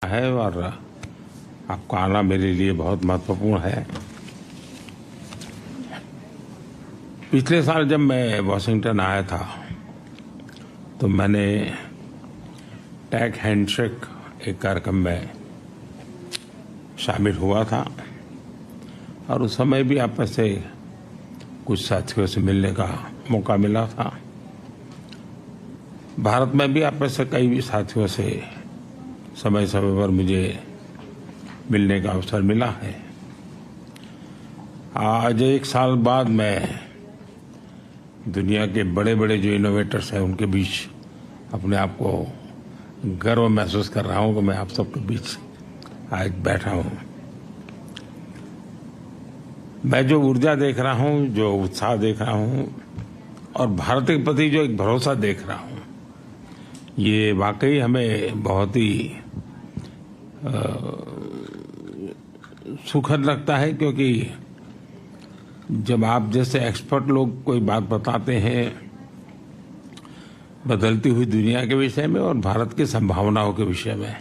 है और आपका आना मेरे लिए बहुत महत्वपूर्ण है। पिछले साल जब मैं वॉशिंगटन आया था तो मैंने टेक हैंडशेक एक कार्यक्रम में शामिल हुआ था और उस समय भी आप में से कुछ साथियों से मिलने का मौका मिला था। भारत में भी आप में से कई साथियों से समय समय पर मुझे मिलने का अवसर मिला है। आज एक साल बाद मैं दुनिया के बड़े बड़े जो इनोवेटर्स हैं उनके बीच अपने आप को गर्व महसूस कर रहा हूं कि मैं आप सबके बीच आज बैठा हूं। मैं जो ऊर्जा देख रहा हूं, जो उत्साह देख रहा हूं और भारत के प्रति जो एक भरोसा देख रहा हूं, ये वाकई हमें बहुत ही सुखद लगता है, क्योंकि जब आप जैसे एक्सपर्ट लोग कोई बात बताते हैं बदलती हुई दुनिया के विषय में और भारत की संभावनाओं के विषय में,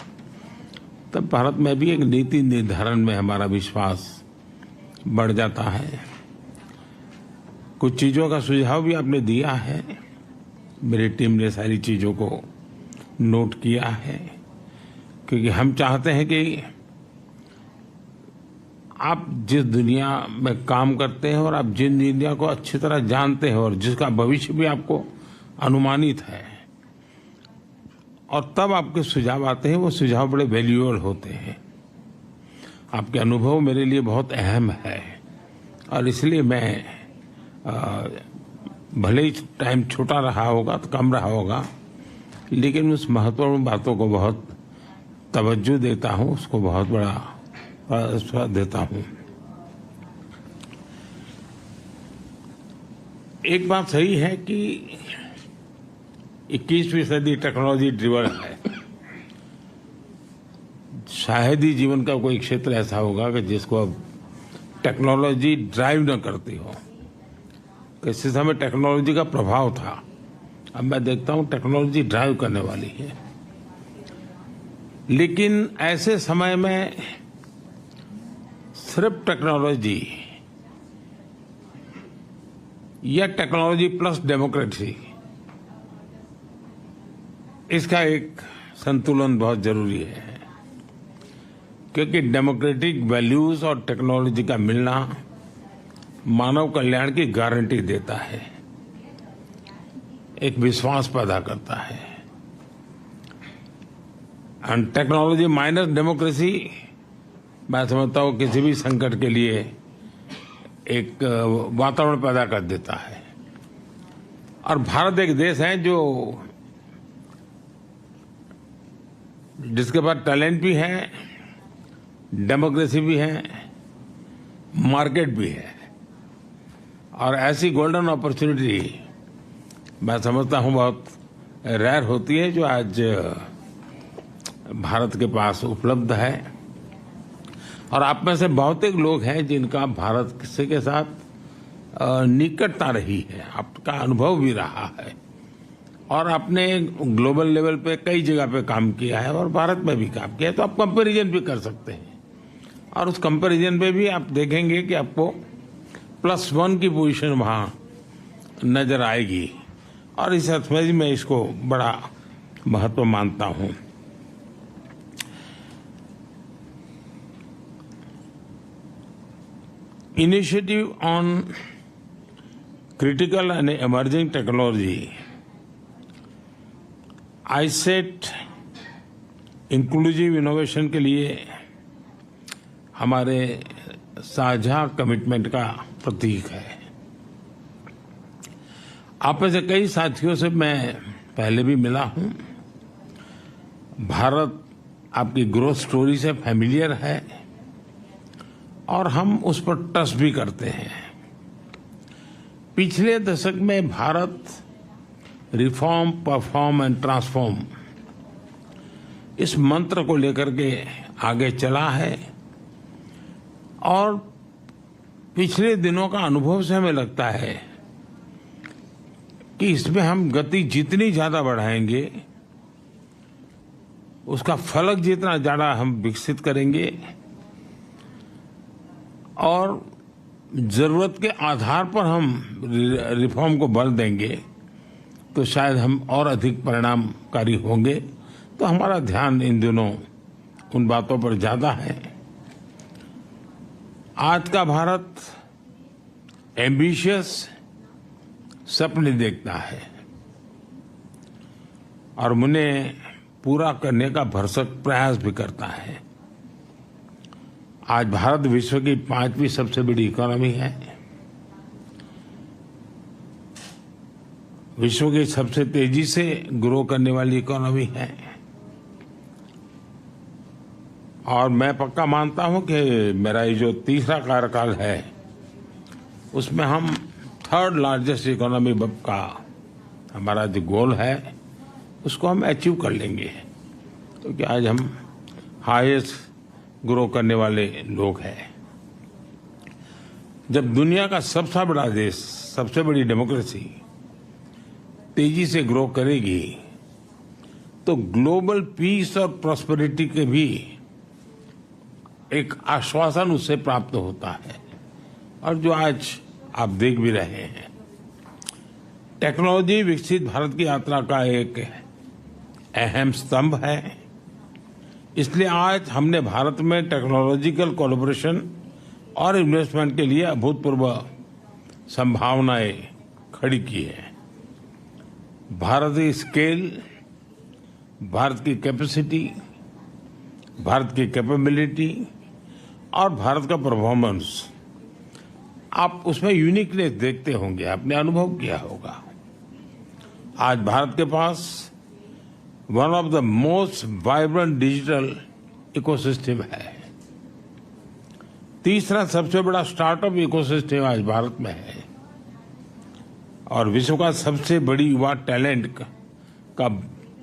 तब भारत में भी एक नीति निर्धारण में हमारा विश्वास बढ़ जाता है। कुछ चीज़ों का सुझाव भी आपने दिया है, मेरी टीम ने सारी चीज़ों को नोट किया है, क्योंकि हम चाहते हैं कि आप जिस दुनिया में काम करते हैं और आप जिन दुनिया को अच्छी तरह जानते हैं और जिसका भविष्य भी आपको अनुमानित है, और तब आपके सुझाव आते हैं, वो सुझाव बड़े वैल्यूएबल होते हैं। आपके अनुभव मेरे लिए बहुत अहम है और इसलिए मैं भले ही टाइम छोटा रहा होगा तो कम रहा होगा, लेकिन उस महत्वपूर्ण बातों को बहुत तवज्जो देता हूँ, उसको बहुत बड़ा स्वाद देता हूँ। एक बात सही है कि 21वीं सदी टेक्नोलॉजी ड्रिवन है। शायद ही जीवन का कोई क्षेत्र ऐसा होगा कि जिसको अब टेक्नोलॉजी ड्राइव न करती हो। किसी समय टेक्नोलॉजी का प्रभाव था, अब मैं देखता हूं टेक्नोलॉजी ड्राइव करने वाली है। लेकिन ऐसे समय में सिर्फ टेक्नोलॉजी या टेक्नोलॉजी प्लस डेमोक्रेसी, इसका एक संतुलन बहुत जरूरी है, क्योंकि डेमोक्रेटिक वैल्यूज और टेक्नोलॉजी का मिलना मानव कल्याण की गारंटी देता है, एक विश्वास पैदा करता है। एंड टेक्नोलॉजी माइनस डेमोक्रेसी, मैं समझता हूँ किसी भी संकट के लिए एक वातावरण पैदा कर देता है। और भारत एक देश है जिसके पास टैलेंट भी है, डेमोक्रेसी भी है, मार्केट भी है, और ऐसी गोल्डन अपॉर्चुनिटी मैं समझता हूँ बहुत रेयर होती है जो आज भारत के पास उपलब्ध है। और आप में से बहुत एक लोग हैं जिनका भारत के साथ निकटता रही है, आपका अनुभव भी रहा है, और आपने ग्लोबल लेवल पे कई जगह पे काम किया है और भारत में भी काम किया है, तो आप कंपैरिजन भी कर सकते हैं। और उस कंपैरिजन में भी आप देखेंगे कि आपको +1 की पोजीशन वहाँ नजर आएगी, और इस अर्थ में मैं इसको बड़ा महत्व मानता हूँ। Initiative on critical and emerging technology, ISET inclusive innovation के लिए हमारे साझा कमिटमेंट का प्रतीक है। आप में से कई साथियों से मैं पहले भी मिला हूं। भारत आपकी ग्रोथ स्टोरी से फैमिलियर है और हम उस पर ट्रस्ट भी करते हैं। पिछले दशक में Bharat reform, perform and transform, इस मंत्र को लेकर के आगे चला है, और पिछले दिनों का अनुभव से हमें लगता है कि इसमें हम गति जितनी ज्यादा बढ़ाएंगे उसका फलक जितना ज्यादा हम विकसित करेंगे और जरूरत के आधार पर हम रिफॉर्म को बल देंगे तो शायद हम और अधिक परिणामकारी होंगे। तो हमारा ध्यान इन दिनों उन बातों पर ज्यादा है। आज का भारत एम्बिशियस सपने देखता है और उन्हें पूरा करने का भरसक प्रयास भी करता है। आज भारत विश्व की 5वीं सबसे बड़ी इकोनॉमी है, विश्व की सबसे तेजी से ग्रो करने वाली इकोनॉमी है और मैं पक्का मानता हूं कि मेरा ये जो तीसरा कार्यकाल है उसमें हम 3rd लार्जेस्ट इकोनॉमी का हमारा जो गोल है उसको हम अचीव कर लेंगे, क्योंकि आज हम हाईएस्ट ग्रो करने वाले लोग हैं। जब दुनिया का सबसे बड़ा देश, सबसे बड़ी डेमोक्रेसी तेजी से ग्रो करेगी तो ग्लोबल पीस और प्रॉस्पेरिटी के भी एक आश्वासन उससे प्राप्त होता है और जो आज आप देख भी रहे हैं। टेक्नोलॉजी विकसित भारत की यात्रा का एक अहम स्तंभ है। इसलिए आज हमने भारत में टेक्नोलॉजिकल कोलैबोरेशन और इन्वेस्टमेंट के लिए अभूतपूर्व संभावनाएं खड़ी की है। भारत की स्केल, भारत की कैपेसिटी, भारत की कैपेबिलिटी और भारत का परफॉर्मेंस, आप उसमें यूनिकनेस देखते होंगे, आपने अनुभव किया होगा। आज भारत के पास one of the most vibrant digital ecosystem है। तीसरा सबसे बड़ा स्टार्टअप इकोसिस्टम आज भारत में है और विश्व का सबसे बड़ी युवा टैलेंट का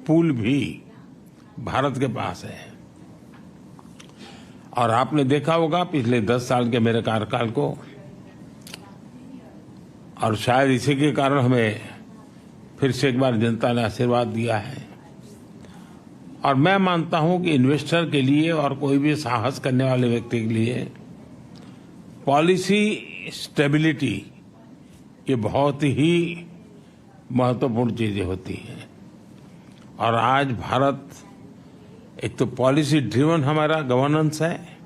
पूल भी भारत के पास है। और आपने देखा होगा पिछले 10 साल के मेरे कार्यकाल को, और शायद इसी के कारण हमें फिर से एक बार जनता ने आशीर्वाद दिया है। और मैं मानता हूं कि इन्वेस्टर के लिए और कोई भी साहस करने वाले व्यक्ति के लिए पॉलिसी स्टेबिलिटी ये बहुत ही महत्वपूर्ण चीजें होती हैं। और आज भारत एक तो पॉलिसी ड्रिवन हमारा गवर्नेंस है,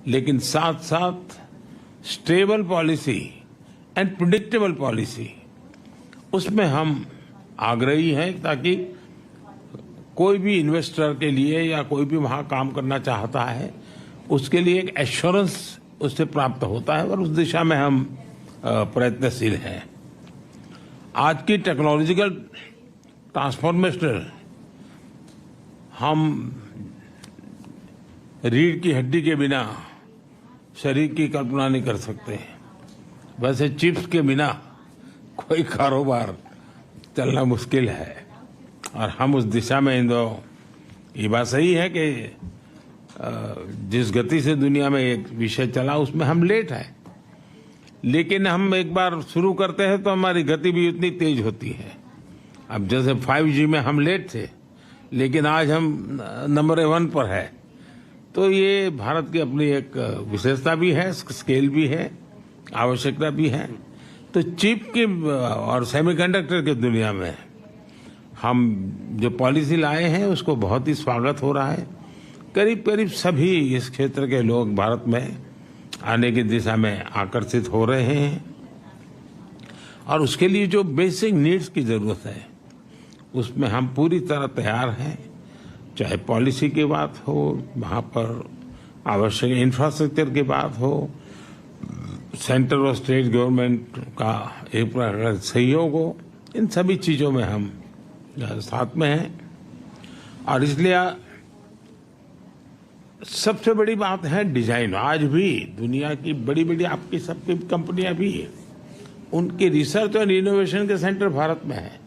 लेकिन साथ साथ stable policy and predictable policy, उसमें हम आग्रही हैं ताकि कोई भी इन्वेस्टर के लिए या कोई भी वहां काम करना चाहता है उसके लिए एक एश्योरेंस उससे प्राप्त होता है और उस दिशा में हम प्रयत्नशील हैं। आज की टेक्नोलॉजिकल ट्रांसफॉर्मेशन हम रीढ़ की हड्डी के बिना शरीर की कल्पना नहीं कर सकते। वैसे चिप्स के बिना कोई कारोबार चलना मुश्किल है और हम उस दिशा में ये बात सही है कि जिस गति से दुनिया में एक विषय चला उसमें हम लेट हैं, लेकिन हम एक बार शुरू करते हैं तो हमारी गति भी उतनी तेज होती है। अब जैसे 5G में हम लेट थे, लेकिन आज हम नंबर 1 पर है। तो ये भारत की अपनी एक विशेषता भी है, स्केल भी है, आवश्यकता भी है। तो चिप की और सेमीकंडक्टर की दुनिया में हम जो पॉलिसी लाए हैं उसको बहुत ही स्वागत हो रहा है। करीब करीब सभी इस क्षेत्र के लोग भारत में आने की दिशा में आकर्षित हो रहे हैं और उसके लिए जो बेसिक नीड्स की जरूरत है उसमें हम पूरी तरह तैयार हैं। चाहे पॉलिसी की बात हो, वहाँ पर आवश्यक इंफ्रास्ट्रक्चर की बात हो, सेंट्रल और स्टेट गवर्नमेंट का एक प्रकार सहयोग हो, इन सभी चीजों में हम साथ में हैं। और इसलिए सबसे बड़ी बात है डिजाइन। आज भी दुनिया की बड़ी बड़ी आपकी सबकी कंपनियां भी है, उनकी रिसर्च और इनोवेशन के सेंटर भारत में है।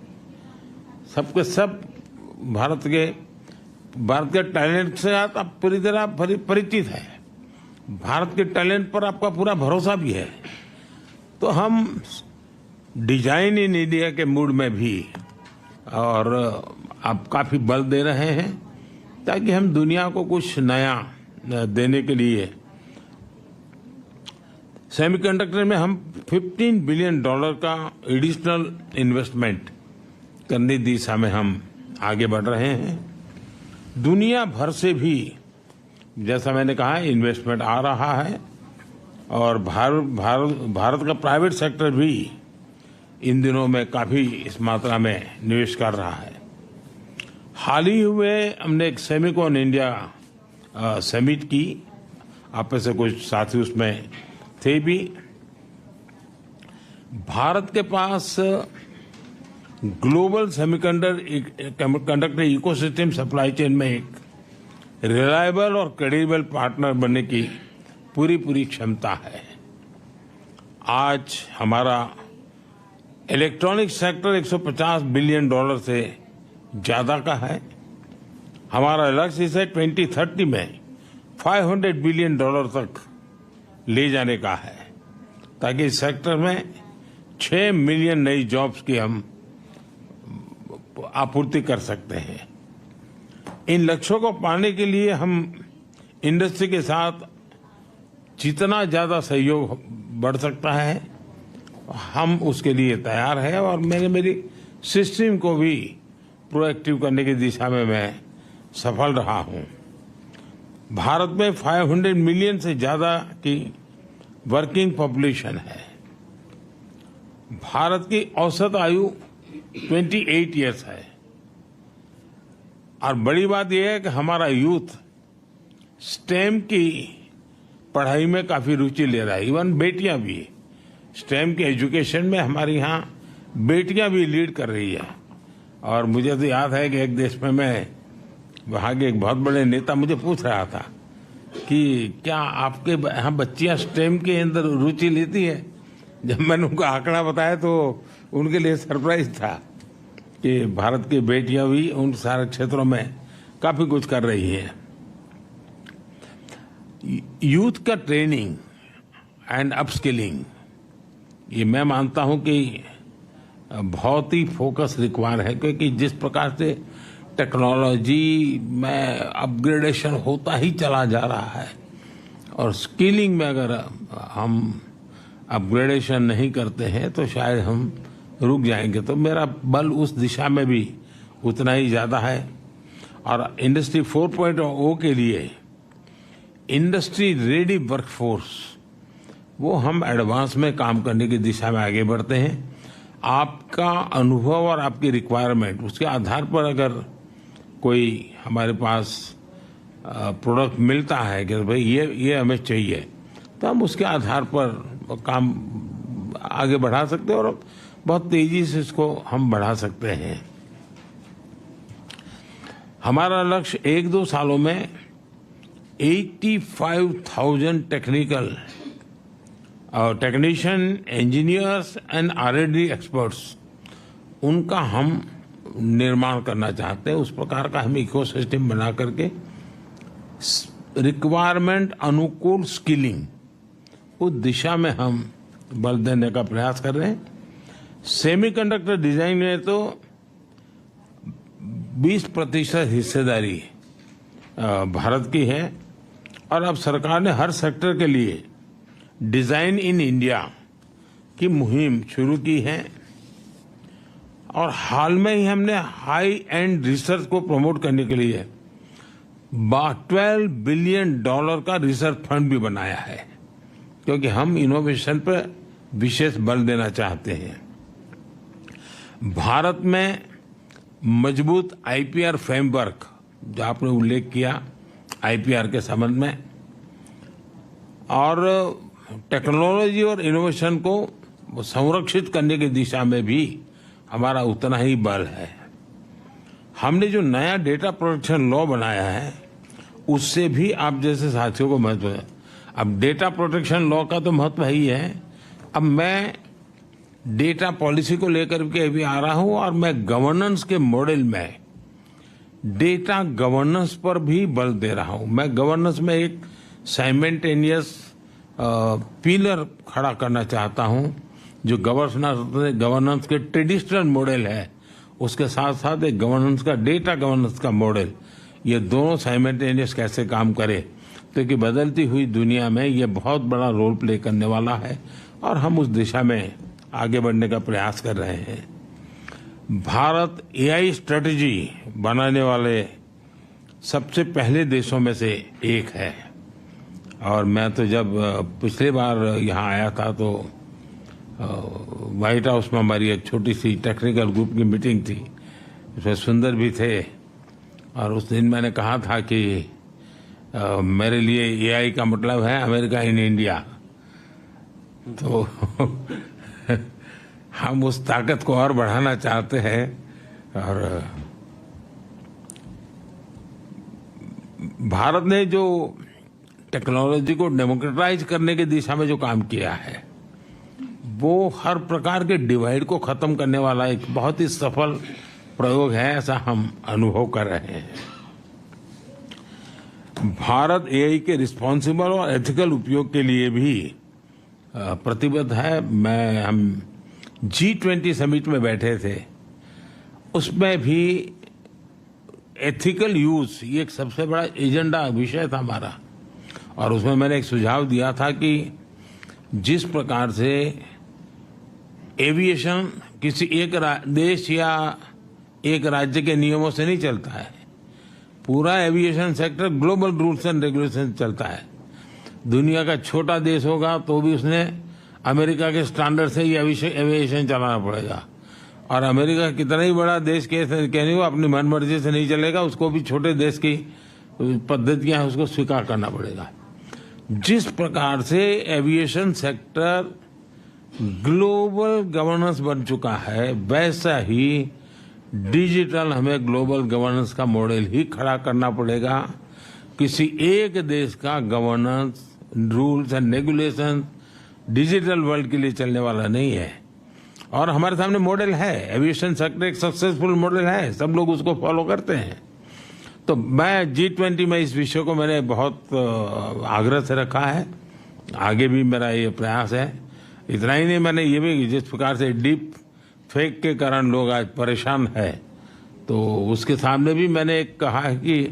सबके सब भारत के टैलेंट से आप पूरी तरह परिचित है। भारत के टैलेंट पर आपका पूरा भरोसा भी है। तो हम डिजाइन इन इंडिया के मूड में भी और आप काफी बल दे रहे हैं ताकि हम दुनिया को कुछ नया देने के लिए सेमीकंडक्टर में हम $15 बिलियन का एडिशनल इन्वेस्टमेंट करने की दिशा में हम आगे बढ़ रहे हैं। दुनिया भर से भी, जैसा मैंने कहा, इन्वेस्टमेंट आ रहा है और भारत का प्राइवेट सेक्टर भी इन दिनों में काफी इस मात्रा में निवेश कर रहा है। हाल ही हुए हमने एक सेमिकॉन इंडिया समिट की, आप में से कुछ साथी उसमें थे भी। भारत के पास global semiconductor ecosystem supply chain में एक रिलायबल और क्रेडिबल पार्टनर बनने की पूरी क्षमता है। आज हमारा इलेक्ट्रॉनिक सेक्टर $150 बिलियन से ज्यादा का है। हमारा लक्ष्य इसे 2030 में $500 बिलियन तक ले जाने का है, ताकि इस सेक्टर में 6 मिलियन नई जॉब्स की हम आपूर्ति कर सकते हैं। इन लक्ष्यों को पाने के लिए हम इंडस्ट्री के साथ जितना ज्यादा सहयोग बढ़ सकता है हम उसके लिए तैयार हैं और मेरी सिस्टम को भी प्रोएक्टिव करने की दिशा में मैं सफल रहा हूं। भारत में 500 मिलियन से ज्यादा की वर्किंग पॉपुलेशन है। भारत की औसत आयु 28 इयर्स है और बड़ी बात यह है कि हमारा यूथ स्टेम की पढ़ाई में काफी रुचि ले रहा है। इवन बेटियां भी स्टेम के एजुकेशन में हमारे यहाँ बेटियां भी लीड कर रही है। और मुझे तो याद है कि एक देश में मैं वहाँ के एक बहुत बड़े नेता मुझे पूछ रहा था कि क्या आपके यहाँ बच्चियां स्टेम के अंदर रुचि लेती है। जब मैंने उनको आंकड़ा बताया तो उनके लिए सरप्राइज था कि भारत की बेटियां भी उन सारे क्षेत्रों में काफी कुछ कर रही है। यूथ का ट्रेनिंग एंड अपस्किलिंग, ये मैं मानता हूं कि बहुत ही फोकस रिक्वायर है, क्योंकि जिस प्रकार से टेक्नोलॉजी में अपग्रेडेशन होता ही चला जा रहा है और स्किलिंग में अगर हम अपग्रेडेशन नहीं करते हैं तो शायद हम रुक जाएंगे। तो मेरा बल उस दिशा में भी उतना ही ज्यादा है। और इंडस्ट्री 4.0 के लिए इंडस्ट्री रेडी वर्कफोर्स, वो हम एडवांस में काम करने की दिशा में आगे बढ़ते हैं। आपका अनुभव और आपकी रिक्वायरमेंट, उसके आधार पर अगर कोई हमारे पास प्रोडक्ट मिलता है कि भाई ये हमें चाहिए, तो हम उसके आधार पर काम आगे बढ़ा सकते हैं और बहुत तेजी से इसको हम बढ़ा सकते हैं। हमारा लक्ष्य 1-2 सालों में 85,000 technician, engineers and R&D experts, उनका हम निर्माण करना चाहते हैं। उस प्रकार का हम इकोसिस्टम बना करके रिक्वायरमेंट अनुकूल स्किलिंग, उस दिशा में हम बल देने का प्रयास कर रहे हैं। सेमीकंडक्टर डिजाइन में तो 20% हिस्सेदारी भारत की है और अब सरकार ने हर सेक्टर के लिए डिजाइन इन इंडिया की मुहिम शुरू की है। और हाल में ही हमने हाई एंड रिसर्च को प्रमोट करने के लिए $12 बिलियन का रिसर्च फंड भी बनाया है, क्योंकि हम इनोवेशन पर विशेष बल देना चाहते हैं। भारत में मजबूत IPR फ्रेमवर्क, जो आपने उल्लेख किया IPR के संबंध में, और टेक्नोलॉजी और इनोवेशन को संरक्षित करने की दिशा में भी हमारा उतना ही बल है। हमने जो नया डेटा प्रोटेक्शन लॉ बनाया है, उससे भी आप जैसे साथियों को महत्व है। अब डेटा प्रोटेक्शन लॉ का तो महत्व ही है। अब मैं डेटा पॉलिसी को लेकर के भी आ रहा हूं और मैं गवर्नेंस के मॉडल में डेटा गवर्नेंस पर भी बल दे रहा हूं। मैं गवर्नेंस में एक साइमल्टेनियस पिलर खड़ा करना चाहता हूं, जो गवर्नेंस के ट्रेडिशनल मॉडल है, उसके साथ साथ एक गवर्नेंस का, डेटा गवर्नेंस का मॉडल, ये दोनों साइमल्टेनियस कैसे काम करे, क्योंकि बदलती हुई दुनिया में ये बहुत बड़ा रोल प्ले करने वाला है और हम उस दिशा में आगे बढ़ने का प्रयास कर रहे हैं। भारत एआई स्ट्रेटजी बनाने वाले सबसे पहले देशों में से एक है और मैं तो जब पिछली बार यहाँ आया था तो व्हाइट हाउस में हमारी एक छोटी सी टेक्निकल ग्रुप की मीटिंग थी, उसमें सुंदर भी थे और उस दिन मैंने कहा था कि मेरे लिए एआई का मतलब है अमेरिका इन इंडिया। तो हम उस ताकत को और बढ़ाना चाहते हैं और भारत ने जो टेक्नोलॉजी को डेमोक्रेटाइज करने की दिशा में जो काम किया है वो हर प्रकार के डिवाइड को खत्म करने वाला एक बहुत ही सफल प्रयोग है, ऐसा हम अनुभव कर रहे हैं। भारत एआई के रिस्पॉन्सिबल और एथिकल उपयोग के लिए भी प्रतिबद्ध है। हम G20 समिट में बैठे थे, उसमें भी एथिकल यूज ये एक सबसे बड़ा एजेंडा विषय था हमारा और उसमें मैंने एक सुझाव दिया था कि जिस प्रकार से एविएशन किसी एक देश या एक राज्य के नियमों से नहीं चलता है, पूरा aviation sector global rules and regulation चलता है। दुनिया का छोटा देश होगा तो भी उसने अमेरिका के स्टैंडर्ड से ही एविएशन चलाना पड़ेगा और अमेरिका कितना ही बड़ा देश कहने को अपनी मनमर्जी से नहीं चलेगा, उसको भी छोटे देश की पद्धतियां हैं उसको स्वीकार करना पड़ेगा। जिस प्रकार से एविएशन सेक्टर ग्लोबल गवर्नेंस बन चुका है वैसा ही डिजिटल हमें ग्लोबल गवर्नेंस का मॉडल ही खड़ा करना पड़ेगा। किसी एक देश का governance rules and regulation digital world के लिए चलने वाला नहीं है और हमारे सामने मॉडल है। एविएशन सेक्टर एक सक्सेसफुल मॉडल है, सब लोग उसको फॉलो करते हैं। तो मैं G20 में इस विषय को मैंने बहुत आग्रह से रखा है, आगे भी मेरा ये प्रयास है। इतना ही नहीं, मैंने ये भी जिस प्रकार से डीप फेक के कारण लोग आज परेशान है तो उसके सामने भी मैंने एक कहा है कि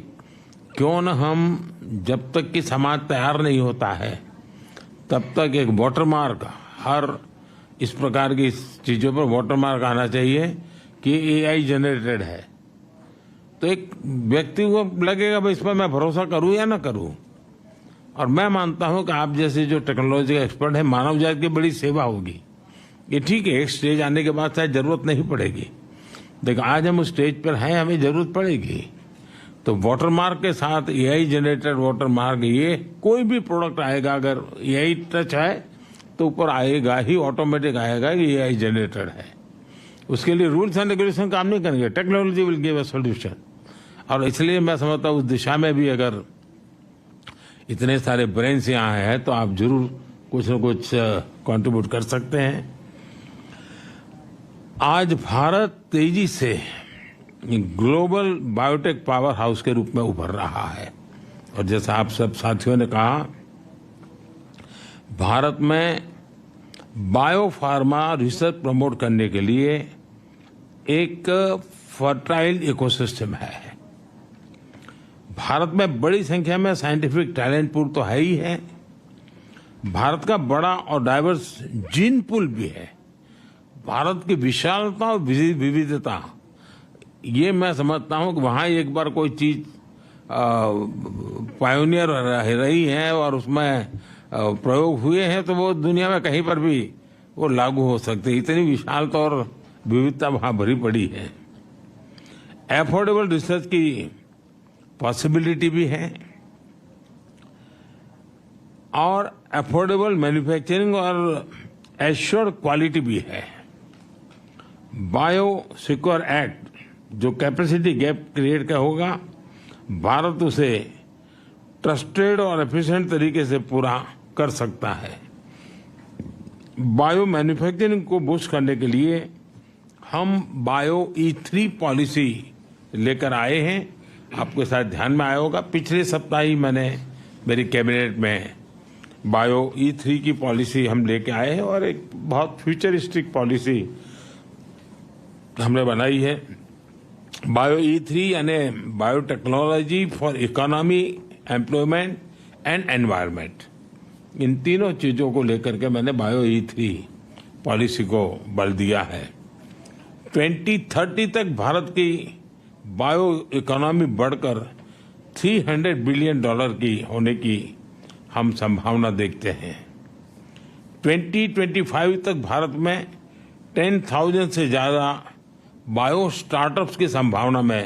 क्यों न हम जब तक कि समाज तैयार नहीं होता है तब तक एक वाटरमार्क हर इस प्रकार की चीजों पर वाटरमार्क आना चाहिए कि एआई जनरेटेड है। तो एक व्यक्ति को लगेगा भाई इस पर मैं भरोसा करूं या ना करूं। और मैं मानता हूं कि आप जैसे जो टेक्नोलॉजी का एक्सपर्ट है, मानव जाति की बड़ी सेवा होगी। ये ठीक है, एक स्टेज आने के बाद शायद जरूरत नहीं पड़ेगी, देखो आज हम उस स्टेज पर हैं, हमें जरूरत पड़ेगी। तो वाटरमार्क के साथ एआई जनरेटेड वाटरमार्क, ये कोई भी प्रोडक्ट आएगा अगर एआई टच है तो ऊपर आएगा ही, ऑटोमेटिक आएगा कि एआई जनरेटेड है। उसके लिए रूल्स एंड रेगुलेशन काम नहीं करेंगे, technology will give a solution. और इसलिए मैं समझता हूं उस दिशा में भी अगर इतने सारे ब्रेन्स यहाँ हैं तो आप जरूर कुछ न कुछ कंट्रीब्यूट कर सकते हैं। आज भारत तेजी से ग्लोबल बायोटेक पावर हाउस के रूप में उभर रहा है और जैसा आप सब साथियों ने कहा, भारत में बायोफार्मा रिसर्च प्रमोट करने के लिए एक फर्टाइल इकोसिस्टम है। भारत में बड़ी संख्या में साइंटिफिक टैलेंट पूल तो है ही है, भारत का बड़ा और डाइवर्स जीन पूल भी है। भारत की विशालता और विविधता, ये मैं समझता हूं कि वहां एक बार कोई चीज पायोनियर रही है और उसमें प्रयोग हुए हैं तो वो दुनिया में कहीं पर भी वो लागू हो सकते। इतनी विशालता और विविधता वहां भरी पड़ी है। एफोर्डेबल रिसर्च की पॉसिबिलिटी भी है और एफोर्डेबल मैन्युफैक्चरिंग और एश्योर्ड क्वालिटी भी है। बायो सिक्योर एक्ट जो कैपेसिटी गैप क्रिएट का होगा, भारत उसे ट्रस्टेड और एफिशिएंट तरीके से पूरा कर सकता है। बायो मैन्युफैक्चरिंग को बूस्ट करने के लिए हम बायो E3 पॉलिसी लेकर आए हैं। आपके साथ ध्यान में आया होगा, पिछले सप्ताह ही मैंने मेरी कैबिनेट में बायो E3 की पॉलिसी हम लेके आए हैं और एक बहुत फ्यूचरिस्टिक पॉलिसी हमने बनाई है બાયો E3 અને biotechnology for economy, employment and environment, इन तीनों चीजों को लेकर के मैंने बायो E3 पॉलिसी को बल दिया है। 2030 तक भारत की बायो इकोनॉमी बढ़कर $300 बिलियन की होने की हम संभावना देखते हैं। 2025 तक भारत में 10,000 से ज्यादा बायो स्टार्टअप्स की संभावना मैं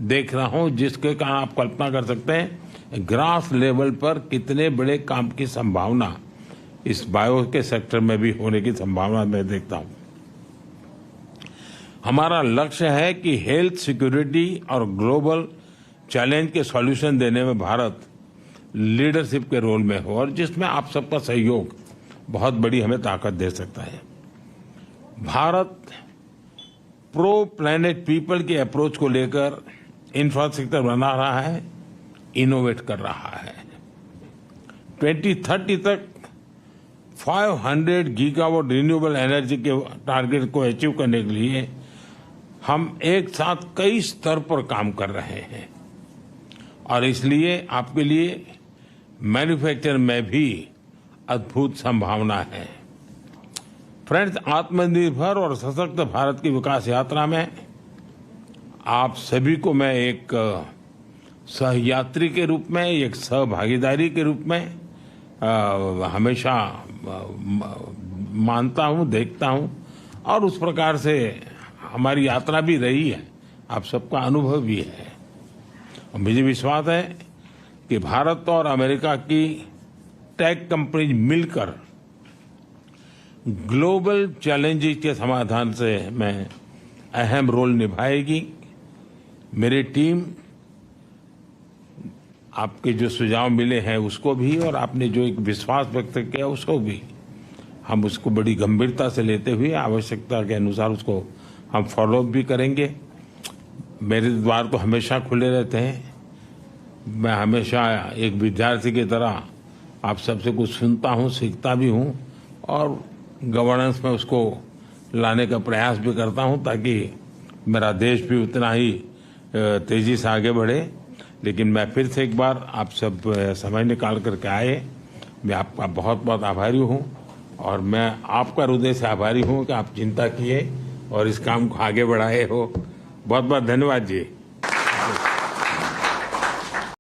देख रहा हूं, जिसके कारण आप कल्पना कर सकते हैं ग्रास लेवल पर कितने बड़े काम की संभावना इस बायो के सेक्टर में भी होने की संभावना मैं देखता हूं। हमारा लक्ष्य है कि हेल्थ सिक्योरिटी और ग्लोबल चैलेंज के सॉल्यूशन देने में भारत लीडरशिप के रोल में हो, और जिसमें आप सबका सहयोग बहुत बड़ी हमें ताकत दे सकता है। भारत प्रो प्लैनेट पीपल की अप्रोच को लेकर इंफ्रास्ट्रक्चर बना रहा है, इनोवेट कर रहा है। 2030 तक 500 गीगावाट रिन्यूएबल एनर्जी के टारगेट को अचीव करने के लिए हम एक साथ कई स्तर पर काम कर रहे हैं, और इसलिए आपके लिए मैन्युफैक्चर में भी अद्भुत संभावना है। फ्रेंड्स, आत्मनिर्भर और सशक्त भारत की विकास यात्रा में आप सभी को मैं एक सहयात्री के रूप में, एक सहभागीदारी के रूप में हमेशा मानता हूं, देखता हूं, और उस प्रकार से हमारी यात्रा भी रही है, आप सबका अनुभव भी है। और मुझे विश्वास है कि भारत और अमेरिका की टेक कंपनीज मिलकर ग्लोबल चैलेंजेस के समाधान से में अहम रोल निभाएगी। मेरी टीम आपके जो सुझाव मिले हैं उसको भी, और आपने जो एक विश्वास व्यक्त किया उसको भी, हम उसको बड़ी गंभीरता से लेते हुए आवश्यकता के अनुसार उसको हम फॉलोअप भी करेंगे। मेरे द्वार तो हमेशा खुले रहते हैं। मैं हमेशा एक विद्यार्थी की तरह आप सबसे कुछ सुनता हूं, सीखता भी हूं, और गवर्नेंस में उसको लाने का प्रयास भी करता हूं, ताकि मेरा देश भी उतना ही तेजी से आगे बढ़े। लेकिन मैं फिर से एक बार आप सब समय निकाल करके आए, मैं आपका बहुत बहुत आभारी हूं, और मैं आपका हृदय से आभारी हूं कि आप चिंता किए और इस काम को आगे बढ़ाए हो। बहुत बहुत धन्यवाद जी।